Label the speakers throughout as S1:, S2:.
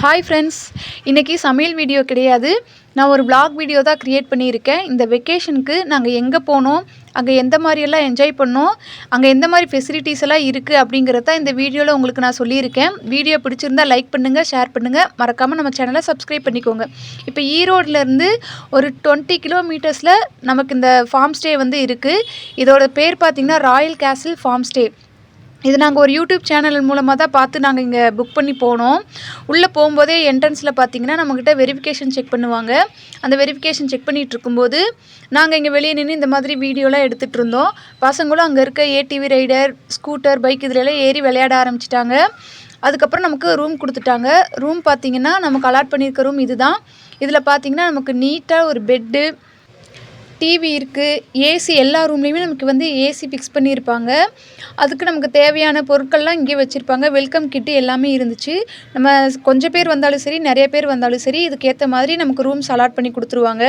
S1: Hi friends, இன்றைக்கி சமையல் video கிடையாது. நான் ஒரு வ்ளாக் வீடியோ தான் க்ரியேட் பண்ணியிருக்கேன். இந்த வெக்கேஷனுக்கு நாங்கள் எங்கே போனோம், அங்கே எந்த மாதிரியெல்லாம் என்ஜாய் பண்ணோம், அங்கே எந்த மாதிரி ஃபெசிலிட்டிஸ் எல்லாம் இருக்குது அப்படிங்கிறத இந்த வீடியோவில் உங்களுக்கு நான் சொல்லியிருக்கேன். வீடியோ பிடிச்சிருந்தால் லைக் பண்ணுங்கள், ஷேர் பண்ணுங்கள், மறக்காமல் நம்ம சேனலை சப்ஸ்கிரைப் பண்ணிக்கோங்க. இப்போ ஈரோட்லேருந்து ஒரு 20 கிலோமீட்டர்ஸில் நமக்கு இந்த ஃபார்ம் ஸ்டே வந்து இருக்குது. இதோட பேர் பார்த்திங்கன்னா ராயல் கேசில் ஃபார்ம் ஸ்டே. இது நாங்கள் ஒரு யூடியூப் சேனல் மூலமாக தான் பார்த்து நாங்கள் இங்கே புக் பண்ணி போனோம். உள்ளே போகும்போதே என்ட்ரன்ஸில் பார்த்திங்கன்னா நம்மக்கிட்ட வெரிஃபிகேஷன் செக் பண்ணுவாங்க. அந்த வெரிஃபிகேஷன் செக் பண்ணிகிட்டு இருக்கும்போது நாங்கள் இங்கே வெளியே நின்று இந்த மாதிரி வீடியோலாம் எடுத்துகிட்டு இருந்தோம். பசங்களும் அங்கே இருக்க ஏடிவி ரைடர், ஸ்கூட்டர், பைக் இதிலெல்லாம் ஏறி விளையாட ஆரம்பிச்சிட்டாங்க. அதுக்கப்புறம் நமக்கு ரூம் கொடுத்துட்டாங்க. ரூம் பார்த்திங்கன்னா நமக்கு அலாட் பண்ணியிருக்க ரூம் இது தான். இதில் பார்த்திங்கன்னா நமக்கு நீட்டாக ஒரு பெட்டு, டிவி இருக்குது, ஏசி, எல்லா ரூம்லேயுமே நமக்கு வந்து ஏசி ஃபிக்ஸ் பண்ணியிருப்பாங்க. அதுக்கு நமக்கு தேவையான பொருட்கள்லாம் இங்கே வச்சுருப்பாங்க. வெல்கம் கிட்டு எல்லாமே இருந்துச்சு. நம்ம கொஞ்சம் பேர் வந்தாலும் சரி, நிறைய பேர் வந்தாலும் சரி, இதுக்கேற்ற மாதிரி நமக்கு ரூம்ஸ் அலாட் பண்ணி கொடுத்துருவாங்க.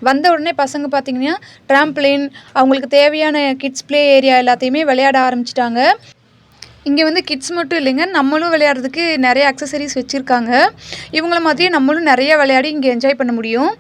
S1: வந்த உடனே பசங்க பார்த்திங்கன்னா ட்ராம்ப்ளின், அவங்களுக்கு தேவையான கிட்ஸ் ப்ளே ஏரியா எல்லாத்தையுமே விளையாட ஆரம்பிச்சிட்டாங்க. இங்கே வந்து கிட்ஸ் மட்டும் இல்லைங்க, நம்மளும் விளையாடுறதுக்கு நிறைய அக்சசரிஸ் வச்சுருக்காங்க. இவங்கள மாதிரியே நம்மளும் நிறைய விளையாடி இங்கே என்ஜாய் பண்ண முடியும்.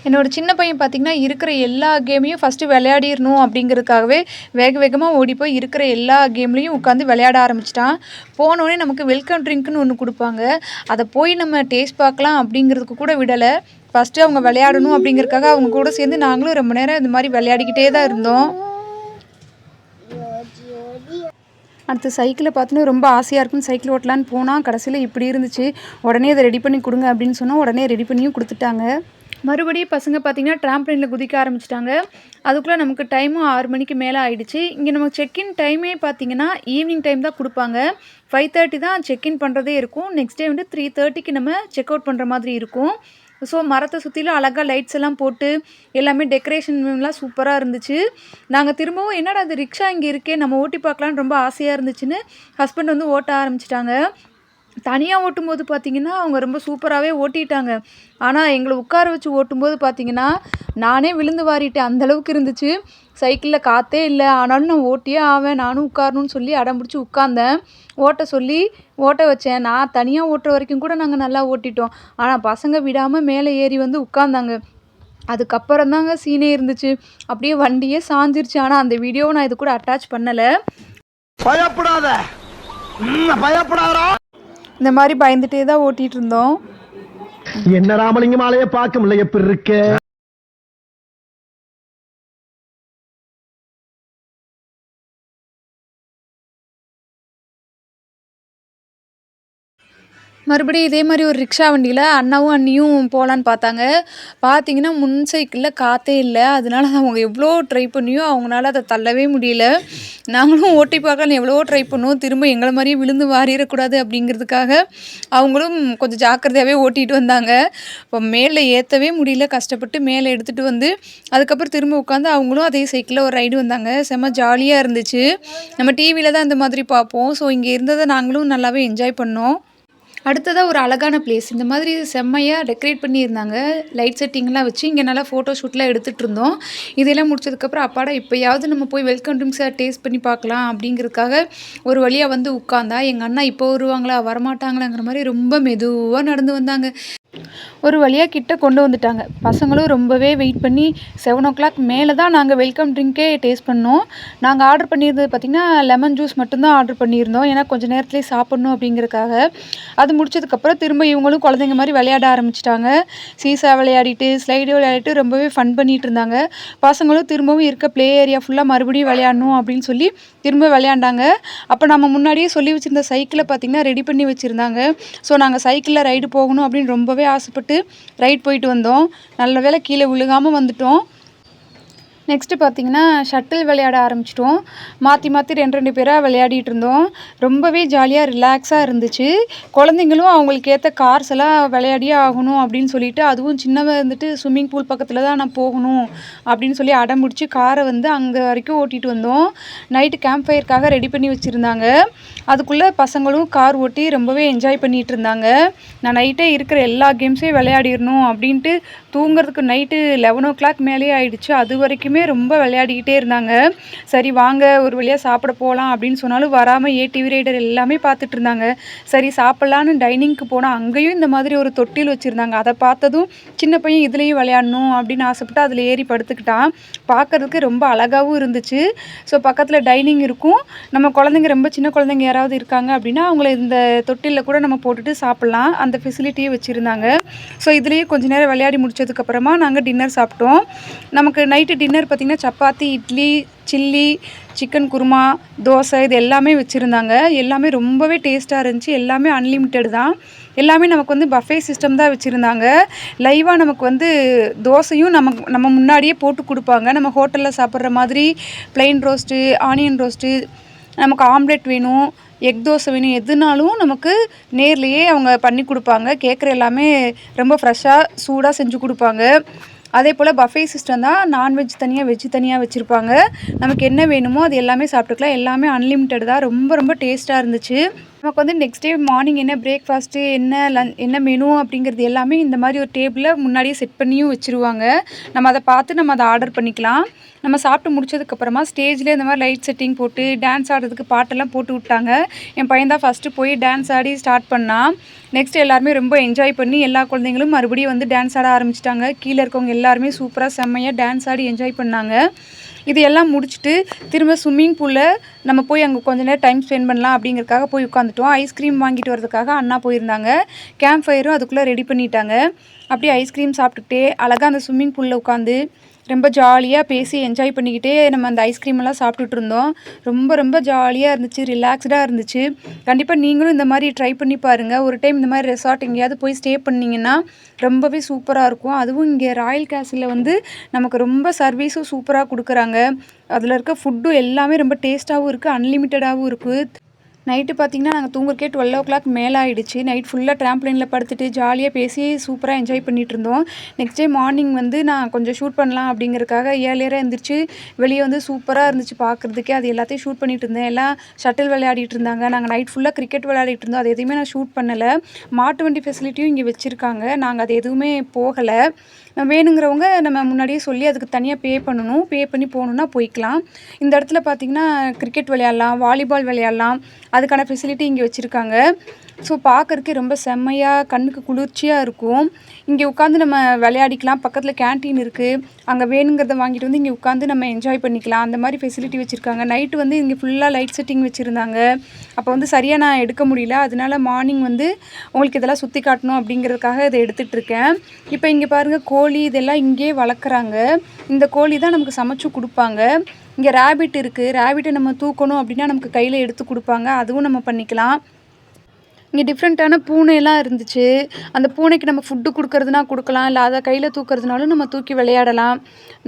S1: என்னோட சின்ன பையன் பார்த்திங்கன்னா இருக்கிற எல்லா கேமையும் ஃபஸ்ட்டு விளையாடிடணும் அப்படிங்கிறதுக்காகவே வேக வேகமாக ஓடி போய் இருக்கிற எல்லா கேம்லேயும் உட்காந்து விளையாட ஆரம்பிச்சிட்டான். போனோடனே நமக்கு வெல்கம் ட்ரிங்க்னு ஒன்று கொடுப்பாங்க. அதை போய் நம்ம டேஸ்ட் பார்க்கலாம் அப்படிங்கிறதுக்கு கூட விடலை. ஃபஸ்ட்டு அவங்க விளையாடணும் அப்படிங்கிறதுக்காக அவங்க கூட சேர்ந்து நாங்களும் ரொம்ப நேரம் இந்த மாதிரி விளையாடிக்கிட்டே தான் இருந்தோம். அடுத்து சைக்கிளை பார்த்தோன்னா ரொம்ப ஆசையாக இருக்குன்னு சைக்கிள் ஓட்டலான்னு போனால் கடைசியில் இப்படி இருந்துச்சு. உடனே அதை ரெடி பண்ணி கொடுங்க அப்படின்னு சொன்னால் உடனே ரெடி பண்ணியும் கொடுத்துட்டாங்க. மறுபடியும் பசங்க பார்த்திங்கன்னா ட்ராம்ப்ளினில் குதிக்க ஆரம்பிச்சிட்டாங்க. அதுக்குள்ளே நமக்கு டைமும் 6 மணிக்கு மேலே ஆகிடுச்சு. இங்கே நம்ம செக்இன் டைமே பார்த்திங்கன்னா ஈவினிங் டைம் தான் கொடுப்பாங்க. 5:30 தான் செக்இன் பண்ணுறதே இருக்கும். நெக்ஸ்ட் டே வந்து 3:30க்கு நம்ம செக் அவுட் பண்ணுற மாதிரி இருக்கும். ஸோ மரத்தை சுற்றிலும் அழகாக லைட்ஸ் எல்லாம் போட்டு எல்லாமே டெக்கரேஷன்லாம் சூப்பராக இருந்துச்சு. நாங்கள் திரும்பவும் என்னடா அது ரிக்ஷா இங்கே இருக்கே, நம்ம ஓட்டி பார்க்கலான்னு ரொம்ப ஆசையாக இருந்துச்சுன்னு ஹஸ்பண்ட் வந்து ஓட்ட ஆரம்பிச்சிட்டாங்க. தனியாக ஓட்டும்போது பார்த்திங்கன்னா அவங்க ரொம்ப சூப்பராகவே ஓட்டிட்டாங்க. ஆனால் எங்களை உட்கார வச்சு ஓட்டும்போது பார்த்திங்கன்னா நானே விழுந்து வாரிட்டேன், அந்தளவுக்கு இருந்துச்சு. சைக்கிளில் காற்றே இல்லை, ஆனாலும் நான் ஓட்டியே ஆவேன், நானும் உட்காரணும்னு சொல்லி அடம் பிடிச்சி உட்காந்தேன். ஓட்ட வச்சேன். நான் தனியாக ஓட்டுற வரைக்கும் கூட நாங்கள் நல்லா ஓட்டிட்டோம். ஆனால் பசங்க விடாமல் மேலே ஏறி வந்து உட்காந்தாங்க. அதுக்கப்புறம் தாங்க சீனே இருந்துச்சு. அப்படியே வண்டியே சாஞ்சிருச்சு. ஆனால் அந்த வீடியோவை நான் இது கூட அட்டாச் பண்ணலை. பயப்படாத. இந்த மாதிரி பயந்துட்டே தான் ஓட்டிகிட்டு இருந்தோம்.
S2: என்ன ராமலிங்கம் ஆலையை பார்க்க முடியல, எப்படி இருக்க?
S1: மறுபடியும் இதே மாதிரி ஒரு ரிக்ஷா வண்டியில் அண்ணாவும் அண்ணியும் போகலான்னு பார்த்தாங்க. பார்த்திங்கன்னா முன் சைக்கிளில் காற்றே இல்லை. அதனால அவங்க எவ்வளோ ட்ரை பண்ணியும் அவங்களால அதை தள்ளவே முடியல. நாங்களும் ஓட்டி பார்க்கலான்னு எவ்வளோ ட்ரை பண்ணோம். திரும்ப எங்களை மாதிரியே விழுந்து வாரிடக்கூடாது அப்படிங்கிறதுக்காக அவங்களும் கொஞ்சம் ஜாக்கிரதையாகவே ஓட்டிகிட்டு வந்தாங்க. இப்போ மேலே ஏற்றவே முடியல, கஷ்டப்பட்டு மேலே எடுத்துகிட்டு வந்து அதுக்கப்புறம் திரும்ப உட்காந்து அவங்களும் அதே சைக்கிளில் ஒரு ரைடு வந்தாங்க. செம்ம ஜாலியாக இருந்துச்சு. நம்ம டிவியில் தான் இந்த மாதிரி பார்ப்போம். ஸோ இங்கே இருந்ததை நாங்களும் நல்லாவே என்ஜாய் பண்ணோம். அடுத்ததாக ஒரு அழகான பிளேஸ், இந்த மாதிரி செம்மையாக டெக்கரேட் பண்ணியிருந்தாங்க. லைட் செட்டிங்லாம் வச்சு இங்கே நல்லா ஃபோட்டோ ஷூட்லாம் எடுத்துகிட்டு இருந்தோம். இதெல்லாம் முடிச்சதுக்கப்புறம் அப்பாடா இப்போயாவது நம்ம போய் வெல்கம் ட்ரிங்க்ஸை டேஸ்ட் பண்ணி பார்க்கலாம் அப்படிங்கிறதுக்காக ஒரு வழியாக வந்து உட்காந்தா. எங்கள் அண்ணா இப்போ வருவாங்களா வரமாட்டாங்களாங்கிற மாதிரி ரொம்ப மெதுவாக நடந்து வந்தாங்க. ஒரு வழியாக கிட்ட கொண்டு வந்துட்டாங்க. பசங்களும் ரொம்பவே வெயிட் பண்ணி 7 o'clock மேலே தான் நாங்கள் வெல்கம் ட்ரிங்க்கே டேஸ்ட் பண்ணோம். நாங்கள் ஆர்டர் பண்ணியிருந்தது பார்த்திங்கன்னா லெமன் ஜூஸ் மட்டும்தான் ஆர்டர் பண்ணியிருந்தோம். ஏன்னா கொஞ்சம் நேரத்துலேயே சாப்பிட்ணும் அப்படிங்கிறதுக்காக. அது முடிச்சதுக்கப்புறம் திரும்ப இவங்களும் குழந்தைங்க மாதிரி விளையாட ஆரம்பிச்சிட்டாங்க. சீசா விளையாடிட்டு, ஸ்லைடு விளையாடிட்டு ரொம்பவே ஃபன் பண்ணிகிட்டு இருந்தாங்க. பசங்களும் திரும்பவும் இருக்க ப்ளே ஏரியா ஃபுல்லாக மறுபடியும் விளையாடணும் அப்படின்னு சொல்லி திரும்ப விளையாண்டாங்க. அப்போ நம்ம முன்னாடியே சொல்லி வச்சுருந்த சைக்கிளை பார்த்திங்கன்னா ரெடி பண்ணி வச்சுருந்தாங்க. ஸோ நாங்கள் சைக்கிளில் ரைடு போகணும் அப்படின்னு ரொம்பவே ஆசைப்பட்டு ரைட் போயிட்டு வந்தோம். நல்ல வேளை கீழே விழுகாமல் வந்துட்டோம். நெக்ஸ்ட்டு பார்த்தீங்கன்னா, ஷட்டில் விளையாட ஆரம்பிச்சிட்டோம். மாற்றி மாற்றி 2, 2 பேரா விளையாடிட்டு இருந்தோம். ரொம்பவே ஜாலியா ரிலாக்ஸா இருந்துச்சு. குழந்தைங்களும் அவங்களுக்கு ஏத்த கார்ஸ் எல்லாம் விளையாடியே ஆகணும் அப்படின்னு சொல்லிட்டு, அதுவும் சின்னவ வந்துட்டு ஸ்விம்மிங் பூல் பக்கத்துல தான் நான் போகணும் அப்படின்னு சொல்லி அடம் பிடிச்சு கார வந்து அங்க வரைக்கும் ஓட்டிட்டு வந்தோம். நைட்டு கேம்ப் ஃபயர்க்காக ரெடி பண்ணி வச்சிருந்தாங்க. அதுக்குள்ள பசங்களும் கார் ஓட்டி ரொம்பவே என்ஜாய் பண்ணிட்டு இருந்தாங்க. நான் நைட்டே இருக்கிற எல்லா கேம்ஸையும் விளையாடிறணும் அப்படின்ட்டு தூங்குறதுக்கு நைட்டு 11:00 மேலேயே ஆயிடுச்சு. அது வரைக்குமே ரொம்ப விளையாடிக்கிட்டே இருந்தாங்க. சரி வாங்க ஒரு வழியா சாப்பிட போலாம் அப்படின்னு சொன்னாலும் வராம டிவி ரைடர் எல்லாமே பார்த்துட்டு இருந்தாங்க. சரி சாப்பிடலான்னு டைனிங்க்கு போனா அங்கேயும் இந்த மாதிரி ஒரு தொட்டில் வச்சிருந்தாங்க. அதை பார்த்ததும் சின்ன பையன் இதுலயும் விளையாடணும் அப்படின்னு ஆசைப்பட்டு அதில் ஏறி படுத்துக்கிட்டான். பார்க்கறதுக்கு ரொம்ப அழகாவும் இருந்துச்சு. ஸோ பக்கத்துல டைனிங் இருக்கும். நம்ம குழந்தைங்க ரொம்ப சின்ன குழந்தைங்க யாராவது இருக்காங்க அப்படின்னா அவங்கள இந்த தொட்டில்ல கூட நம்ம போட்டுட்டு சாப்பிடலாம். அந்த ஃபெசிலிட்டியும் வச்சிருந்தாங்க. ஸோ இதுலயே கொஞ்ச நேரம் விளையாடி முடிச்சதுக்கப்புறமா நாங்கள் டின்னர் சாப்பிட்டோம். நமக்கு நைட்டு டின்னர் பார்த்திங்கன்னா சப்பாத்தி, இட்லி, சில்லி, சிக்கன் குருமா, தோசை இது எல்லாமே வச்சுருந்தாங்க. எல்லாமே ரொம்பவே டேஸ்ட்டாக இருந்துச்சு. எல்லாமே அன்லிமிட்டெட் தான். எல்லாமே நமக்கு வந்து பஃபே சிஸ்டம் தான் வச்சுருந்தாங்க. லைவாக நமக்கு வந்து தோசையும் நம்ம முன்னாடியே போட்டு கொடுப்பாங்க. நம்ம ஹோட்டலில் சாப்பிட்ற மாதிரி ப்ளைன் ரோஸ்ட்டு, ஆனியன் ரோஸ்ட்டு, நமக்கு ஆம்லெட் வேணும், எக் தோசை வேணும், எதுனாலும் நமக்கு நேர்லேயே அவங்க பண்ணி கொடுப்பாங்க. கேட்குற எல்லாமே ரொம்ப ஃப்ரெஷ்ஷாக சூடாக செஞ்சு கொடுப்பாங்க. அதே போல் பஃபே சிஸ்டம் தான். நான்வெஜ் தனியாக, வெஜ் தனியாக வச்சுருப்பாங்க. நமக்கு என்ன வேணுமோ அது எல்லாமே சாப்பிட்டுக்கலாம். எல்லாமே அன்லிமிட்டெட் தான். ரொம்ப ரொம்ப டேஸ்ட்டாக இருந்துச்சு. நமக்கு வந்து நெக்ஸ்ட் டே மார்னிங் என்ன பிரேக்ஃபாஸ்ட்டு, என்ன மெனு அப்படிங்கிறது எல்லாமே இந்த மாதிரி ஒரு டேபிளில் முன்னாடியே செட் பண்ணியும் வச்சுருவாங்க. நம்ம அதை பார்த்து நம்ம அதை ஆர்டர் பண்ணிக்கலாம். நம்ம சாப்பிட்டு முடிச்சதுக்கப்புறமா ஸ்டேஜ்லேயே இந்த மாதிரி லைட் செட்டிங் போட்டு டான்ஸ் ஆடுறதுக்கு பாட்டெல்லாம் போட்டு விட்டாங்க. என் பையன் தான் ஃபஸ்ட்டு போய் டான்ஸ் ஆடி ஸ்டார்ட் பண்ணான். நெக்ஸ்ட் எல்லாருமே ரொம்ப என்ஜாய் பண்ணி எல்லா குழந்தைங்களும் மறுபடியும் வந்து டான்ஸ் ஆட ஆரம்பிச்சிட்டாங்க. கீழே இருக்கவங்க எல்லாருமே சூப்பராக செம்மையாக டான்ஸ் ஆடி என்ஜாய் பண்ணாங்க. இது எல்லாம் முடிச்சுட்டு திரும்ப ஸ்விம்மிங் பூலில் நம்ம போய் அங்கே கொஞ்ச நேரம் டைம் ஸ்பெண்ட் பண்ணலாம் அப்படிங்கிறதுக்காக போய் உட்காந்துட்டோம். ஐஸ்கிரீம் வாங்கிட்டு வரதுக்காக அண்ணா போயிருந்தாங்க. கேம்ப் ஃபயரும் அதுக்குள்ளே ரெடி பண்ணிட்டாங்க. அப்படியே ஐஸ்கிரீம் சாப்பிட்டுக்கிட்டே அழகாக அந்த ஸ்விம்மிங் பூலில் உட்காந்து ரொம்ப ஜாலியாக பேசி என்ஜாய் பண்ணிக்கிட்டே நம்ம அந்த ஐஸ்கிரீமெல்லாம் சாப்பிட்டுட்டு இருந்தோம். ரொம்ப ரொம்ப ஜாலியாக இருந்துச்சு. ரிலாக்ஸ்டாக இருந்துச்சு. கண்டிப்பாக நீங்களும் இந்த மாதிரி ட்ரை பண்ணி பாருங்கள். ஒரு டைம் இந்த மாதிரி ரெசார்ட் எங்கேயாவது போய் ஸ்டே பண்ணிங்கன்னா ரொம்பவே சூப்பராக இருக்கும். அதுவும் இங்கே ராயல் கேசிலில் வந்து நமக்கு ரொம்ப சர்வீஸும் சூப்பராக கொடுக்குறாங்க. அதில் இருக்க ஃபுட்டும் எல்லாமே ரொம்ப டேஸ்ட்டாகவும் இருக்குது, அன்லிமிட்டடாகவும் இருக்குது. நைட்டு பார்த்திங்கன்னா நாங்கள் தூங்குறக்கே 12:00 மேலே ஆகிடுச்சு. நைட் ஃபுல்லாக ட்ராம்ப்ளைனில் படுத்துட்டு ஜாலியாக பேசி சூப்பராக என்ஜாய் பண்ணிகிட்டு இருந்தோம். நெக்ஸ்ட் டே மார்னிங் வந்து நான் கொஞ்சம் ஷூட் பண்ணலாம் அப்படிங்கிறதுக்காக ஏர்லியராக எழுந்திரிச்சு வெளியே வந்து சூப்பராக இருந்துச்சு பார்க்குறதுக்கே. அது எல்லாத்தையும் ஷூட் பண்ணிகிட்டு இருந்தேன். எல்லாம் ஷட்டில் விளையாடிட்டு இருந்தாங்க. நாங்கள் நைட் ஃபுல்லாக கிரிக்கெட் விளையாடிட்டு இருந்தோம். அது எதுவுமே நான் ஷூட் பண்ணலை. மாட்டு வண்டி ஃபெசிலிட்டியும் இங்கே வச்சுருக்காங்க. நாங்கள் அது எதுவுமே போகலை. வேணுங்கிறவங்க நம்ம முன்னாடியே சொல்லி அதுக்கு தனியாக பே பண்ணணும். பே பண்ணி போகணுன்னா போய்க்கலாம். இந்த இடத்துல பார்த்திங்கன்னா கிரிக்கெட் விளையாடலாம், வாலிபால் விளையாடலாம். அதுக்கான ஃபெசிலிட்டி இங்கே வச்சுருக்காங்க. ஸோ பார்க்குறதுக்கே ரொம்ப செம்மையாக கண்ணுக்கு குளிர்ச்சியாக இருக்கும். இங்கே உட்காந்து நம்ம விளையாடிக்கலாம். பக்கத்தில் கேன்டீன் இருக்குது. அங்கே வேணுங்கிறத வாங்கிட்டு வந்து இங்கே உட்காந்து நம்ம என்ஜாய் பண்ணிக்கலாம். அந்த மாதிரி ஃபெசிலிட்டி வச்சுருக்காங்க. நைட்டு வந்து இங்கே ஃபுல்லாக லைட் செட்டிங் வச்சுருந்தாங்க. அப்போ வந்து சரியாக நான் எடுக்க முடியல. அதனால மார்னிங் வந்து உங்களுக்கு இதெல்லாம் சுற்றி காட்டணும் அப்படிங்கிறதுக்காக இதை எடுத்துகிட்ருக்கேன். இப்போ இங்கே பாருங்கள், கோழி இதெல்லாம் இங்கேயே வளர்க்குறாங்க. இந்த கோழி தான் நமக்கு சமைச்சு கொடுப்பாங்க. இங்கே ரேபிட் இருக்குது. ரேபிட்டை நம்ம தூக்கணும் அப்படின்னா நமக்கு கையில் எடுத்து கொடுப்பாங்க. அதுவும் நம்ம பண்ணிக்கலாம். இங்கே டிஃப்ரெண்ட்டான பூனையெல்லாம் இருந்துச்சு. அந்த பூனைக்கு நம்ம ஃபுட்டு கொடுக்கறதுனா கொடுக்கலாம். இல்லை அதை கையில் தூக்கிறதுனாலும் நம்ம தூக்கி விளையாடலாம்.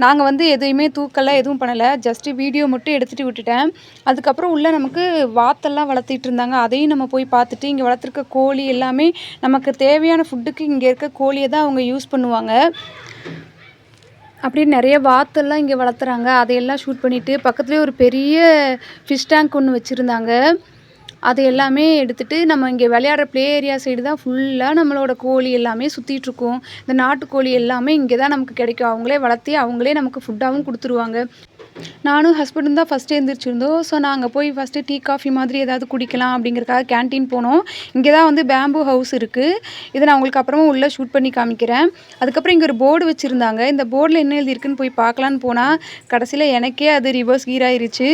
S1: நாங்கள் வந்து எதையுமே தூக்கலை, எதுவும் பண்ணலை. ஜஸ்ட்டு வீடியோ மட்டும் எடுத்துகிட்டு விட்டுட்டேன். அதுக்கப்புறம் உள்ளே நமக்கு வாத்தெல்லாம் வளர்த்திட்டு இருந்தாங்க. அதையும் நம்ம போய் பார்த்துட்டு இங்கே வளர்த்துருக்க கோழி எல்லாமே நமக்கு தேவையான ஃபுட்டுக்கு இங்கே இருக்க கோழியை தான் அவங்க யூஸ் பண்ணுவாங்க. அப்படியே நிறைய வாத்தெல்லாம் இங்கே வளர்த்துறாங்க. அதையெல்லாம் ஷூட் பண்ணிவிட்டு பக்கத்துலேயே ஒரு பெரிய ஃபிஷ் டேங்க் ஒன்று வச்சுருந்தாங்க. அது எல்லாமே எடுத்துகிட்டு நம்ம இங்கே விளையாடுற ப்ளே ஏரியா சைடு தான் ஃபுல்லாக நம்மளோட கோழி எல்லாமே சுற்றிட்டுருக்கும். இந்த நாட்டுக்கோழி எல்லாமே இங்கே தான் நமக்கு கிடைக்கும். அவங்களே வளர்த்தி அவங்களே நமக்கு ஃபுட்டாகவும் கொடுத்துருவாங்க. நானும் ஹஸ்பண்டும் தான் ஃபஸ்ட்டு எழுந்திரிச்சிருந்தோம். ஸோ நாங்கள் போய் ஃபஸ்ட்டு டீ காஃபி மாதிரி ஏதாவது குடிக்கலாம் அப்படிங்கிறதுக்காக கேன்டீன் போனோம். இங்கே தான் வந்து பேம்பு ஹவுஸ் இருக்குது. இதை நான் உங்களுக்கு அப்புறமா உள்ளே ஷூட் பண்ணி காமிக்கிறேன். அதுக்கப்புறம் இங்கே ஒரு போர்டு வச்சுருந்தாங்க. இந்த போர்டில் என்ன எழுதியிருக்குன்னு போய் பார்க்கலான்னு போனால் கடைசியில் எனக்கே அது ரிவர்ஸ் கீர் ஆயிருச்சு.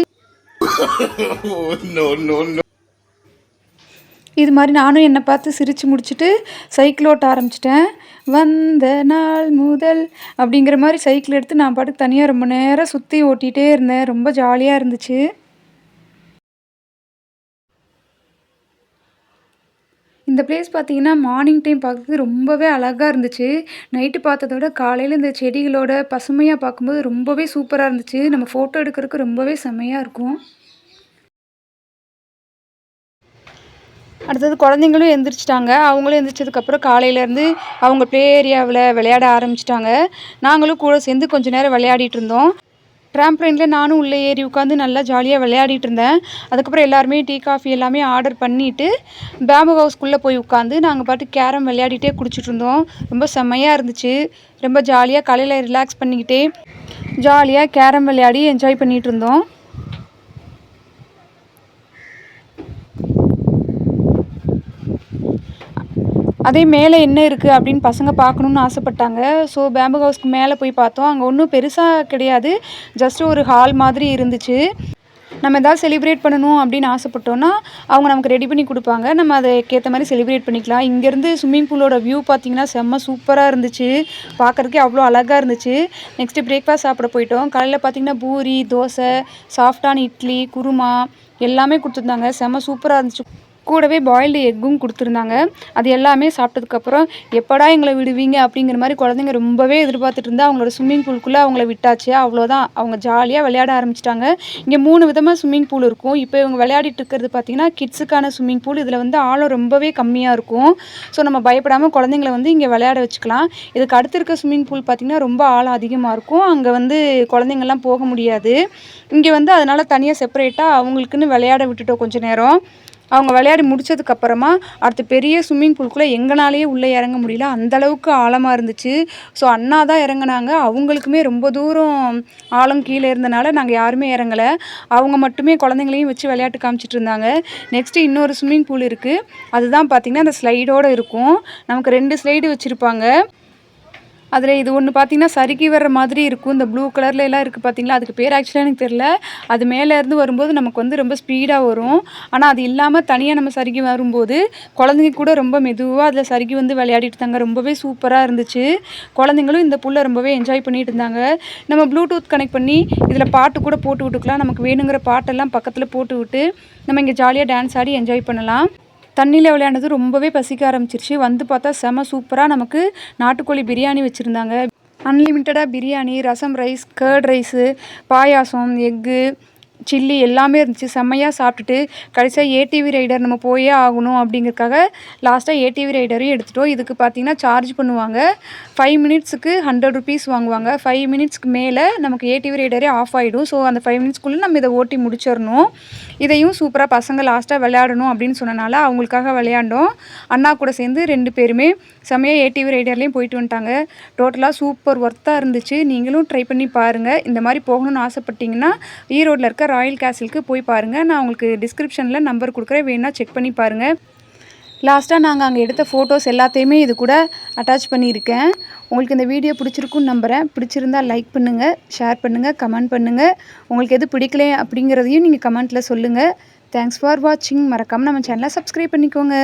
S1: இது மாதிரி நானும் என்னை பார்த்து சிரித்து முடிச்சுட்டு சைக்கிள் ஓட்ட ஆரம்பிச்சிட்டேன். வந்த நாள் முதல் அப்படிங்கிற மாதிரி சைக்கிள் எடுத்து நான் பாட்டுக்கு தனியாக ரொம்ப நேரம் சுற்றி ஓட்டிகிட்டே இருந்தேன். ரொம்ப ஜாலியாக இருந்துச்சு. இந்த பிளேஸ் பார்த்தீங்கன்னா, மார்னிங் டைம் பார்க்கறதுக்கு ரொம்பவே அழகா இருந்துச்சு. நைட்டு பார்த்தத விட காலையில இந்த செடிகளோட பசுமையா பார்க்கும்போது ரொம்பவே சூப்பரா இருந்துச்சு. நம்ம ஃபோட்டோ எடுக்கிறதுக்கு ரொம்பவே செம்மையா இருக்கும். அடுத்தது குழந்தைங்களும் எந்திரிச்சிட்டாங்க. அவங்களும் எந்திரிச்சதுக்கப்புறம் காலையிலேருந்து அவங்க ப்ளே ஏரியாவுல விளையாட ஆரம்பிச்சுட்டாங்க. நாங்களும் கூட சேர்ந்து கொஞ்ச நேரம் விளையாடிட்டு இருந்தோம். ட்ராம்ப்லைன்ல நானும் உள்ளே ஏறி உட்காந்து நல்லா ஜாலியாக விளையாடிட்டு இருந்தேன். அதுக்கப்புறம் எல்லாருமே டீ, காஃபி எல்லாமே ஆர்டர் பண்ணிட்டு, பேம்பு ஹவுஸ்க்குள்ளே போய் உட்காந்து நாங்கள் பாட்டுக்கு கேரம் விளையாடிட்டே குடிச்சிட்டு இருந்தோம். ரொம்ப செம்மையாக இருந்துச்சு. ரொம்ப ஜாலியாக காலையில் ரிலாக்ஸ் பண்ணிக்கிட்டே ஜாலியாக கேரம் விளையாடி என்ஜாய் பண்ணிகிட்டு இருந்தோம். அதே மேலே என்ன இருக்குது அப்படின்னு பசங்க பார்க்கணுன்னு ஆசைப்பட்டாங்க. ஸோ பேம்பு ஹவுஸ்க்கு மேலே போய் பார்த்தோம். அங்கே ஒன்றும் பெருசாக கிடையாது. ஜஸ்ட் ஒரு ஹால் மாதிரி இருந்துச்சு. நம்ம எதாவது செலிப்ரேட் பண்ணணும் அப்படின்னு ஆசைப்பட்டோன்னா அவங்க நமக்கு ரெடி பண்ணி கொடுப்பாங்க. நம்ம அதுக்கேற்ற மாதிரி செலிப்ரேட் பண்ணிக்கலாம். இங்கேருந்து ஸ்விம்மிங் பூலோட வியூ பார்த்திங்கன்னா செம்ம சூப்பராக இருந்துச்சு. பார்க்குறதுக்கே அவ்வளோ அழகாக இருந்துச்சு. நெக்ஸ்ட்டு பிரேக்ஃபாஸ்ட் சாப்பிட போயிட்டோம். காலையில் பார்த்திங்கன்னா பூரி, தோசை, சாஃப்டான இட்லி, குருமா எல்லாமே கொடுத்துருந்தாங்க. செம்ம சூப்பராக இருந்துச்சு. கூடவே பாயில்டு எக்கும் கொடுத்துருந்தாங்க. அது எல்லாமே சாப்பிட்டதுக்கப்புறம் எப்படா எங்களை விடுவீங்க அப்படிங்கிற மாதிரி குழந்தைங்க ரொம்பவே எதிர்பார்த்துட்டு இருந்தா அவங்களோட ஸ்விம்மிங் பூலுக்குள்ளே அவங்கள விட்டாச்சு. அவ்வளோதான், அவங்க ஜாலியாக விளையாட ஆரம்பிச்சிட்டாங்க. இங்கே 3 விதமாக ஸ்விம்மிங் பூல் இருக்கும். இப்போ இவங்க விளையாடிட்டு இருக்கிறது பார்த்திங்கன்னா கிட்ஸுக்கான ஸ்விம்மிங் பூல். இதில் வந்து ஆழம் ரொம்பவே கம்மியாக இருக்கும். ஸோ நம்ம பயப்படாமல் குழந்தைங்கள வந்து இங்கே விளையாட வச்சுக்கலாம். இதுக்கு அடுத்து இருக்க ஸ்விம்மிங் பூல் பார்த்திங்கன்னா ரொம்ப ஆழம் அதிகமாக இருக்கும். அங்கே வந்து குழந்தைங்கள்லாம் போக முடியாது. இங்கே வந்து அதனால் தனியாக செப்பரேட்டாக அவங்களுக்குன்னு விளையாட விட்டுட்டோம் கொஞ்சம் நேரம். அவங்க விளையாடி முடிச்சதுக்கப்புறமா அடுத்து பெரிய ஸ்விம்மிங் பூலுக்குள்ளே எங்களாலேயே உள்ளே இறங்க முடியல. அந்தளவுக்கு ஆழமாக இருந்துச்சு. ஸோ அண்ணா தான் இறங்குனாங்க. அவங்களுக்குமே ரொம்ப தூரம் ஆழம் கீழே இருந்தனால நாங்கள் யாருமே இறங்கலை. அவங்க மட்டுமே குழந்தைங்களையும் வச்சு விளையாட்டு காமிச்சிட்டு இருந்தாங்க. நெக்ஸ்ட்டு இன்னொரு ஸ்விம்மிங் பூல் இருக்குது. அதுதான் பார்த்திங்கன்னா அந்த ஸ்லைடோடு இருக்கும். நமக்கு 2 ஸ்லைடு வச்சுருப்பாங்க. அதில் இது ஒன்று பார்த்திங்கன்னா சறுக்கி வர்ற மாதிரி இருக்கும். இந்த ப்ளூ கலரில் எல்லாம் இருக்குது பார்த்திங்களா, அதுக்கு பேர் ஆக்சுவலாக எனக்கு தெரில. அது மேலேருந்து வரும்போது நமக்கு வந்து ரொம்ப ஸ்பீடாக வரும். ஆனால் அது இல்லாமல் தனியாக நம்ம சறுக்கி வரும்போது குழந்தைங்க கூட ரொம்ப மெதுவாக அதில் சறுக்கி வந்து விளையாடிட்டு இருந்தாங்க. ரொம்பவே சூப்பராக இருந்துச்சு. குழந்தைங்களும் இந்த புல்லை ரொம்பவே என்ஜாய் பண்ணிட்டு இருந்தாங்க. நம்ம ப்ளூடூத் கனெக்ட் பண்ணி இதில் பாட்டு கூட போட்டு விட்டுக்கலாம். நமக்கு வேணுங்கிற பாட்டெல்லாம் பக்கத்தில் போட்டு விட்டு நம்ம இங்கே ஜாலியாக டான்ஸ் ஆடி என்ஜாய் பண்ணலாம். தண்ணியில் விளையாண்டது ரொம்பவே பசிக்க ஆரம்பிச்சிருச்சு. வந்து பார்த்தா செம சூப்பராக நமக்கு நாட்டுக்கோழி பிரியாணி வச்சுருந்தாங்க. அன்லிமிட்டடாக பிரியாணி, ரசம் ரைஸ், கர்ட் ரைஸு, பாயாசம், எக்கு, சில்லி எல்லாமே இருந்துச்சு. செம்மையாக சாப்பிட்டுட்டு கடைசியாக ஏடிவி ரைடர் நம்ம போயே ஆகணும் அப்படிங்கிறதுக்காக லாஸ்ட்டாக ஏடிவி ரைடரையும் எடுத்துட்டோம். இதுக்கு பார்த்திங்கன்னா சார்ஜ் பண்ணுவாங்க. 5 மினிட்ஸுக்கு 100 ருபீஸ் வாங்குவாங்க. 5 மினிட்ஸ்க்கு மேலே நமக்கு ஏடிவி ரைடரே ஆஃப் ஆகிடும். ஸோ அந்த 5 மினிட்ஸ்க்குள்ளே நம்ம இதை ஓட்டி முடிச்சிடணும். இதையும் சூப்பராக பசங்க லாஸ்ட்டாக விளையாடணும் அப்படின்னு சொன்னனால அவங்களுக்காக விளையாண்டோம். அண்ணா கூட சேர்ந்து 2 பேருமே செம்மையாக ஏடிவி ரைடர்லேயும் போயிட்டு வந்துட்டாங்க. டோட்டலாக சூப்பர் ஒர்த்தாக இருந்துச்சு. நீங்களும் ட்ரை பண்ணி பாருங்கள். இந்த மாதிரி போகணும்னு ஆசைப்பட்டிங்கன்னா ஈரோட்டில் இருக்க ராயல் கேசலுக்கு போய் பாருங்கள். நான் உங்களுக்கு டிஸ்கிரிப்ஷனில் நம்பர் கொடுக்குறேன், வேணா செக் பண்ணி பாருங்கள். லாஸ்ட்டாக நாங்கள் அங்கே எடுத்த ஃபோட்டோஸ் எல்லாத்தையுமே இது கூட அட்டாச் பண்ணியிருக்கேன். உங்களுக்கு இந்த வீடியோ பிடிச்சிருக்குன்னு நம்புகிறேன். பிடிச்சிருந்தால் லைக் பண்ணுங்கள், ஷேர் பண்ணுங்கள், கமெண்ட் பண்ணுங்கள். உங்களுக்கு எது பிடிக்கல அப்படிங்கிறதையும் நீங்கள் கமெண்ட்டில் சொல்லுங்கள். தேங்க்ஸ் ஃபார் வாட்சிங். மறக்காமல் நம்ம சேனலை சப்ஸ்கிரைப் பண்ணிக்கோங்க.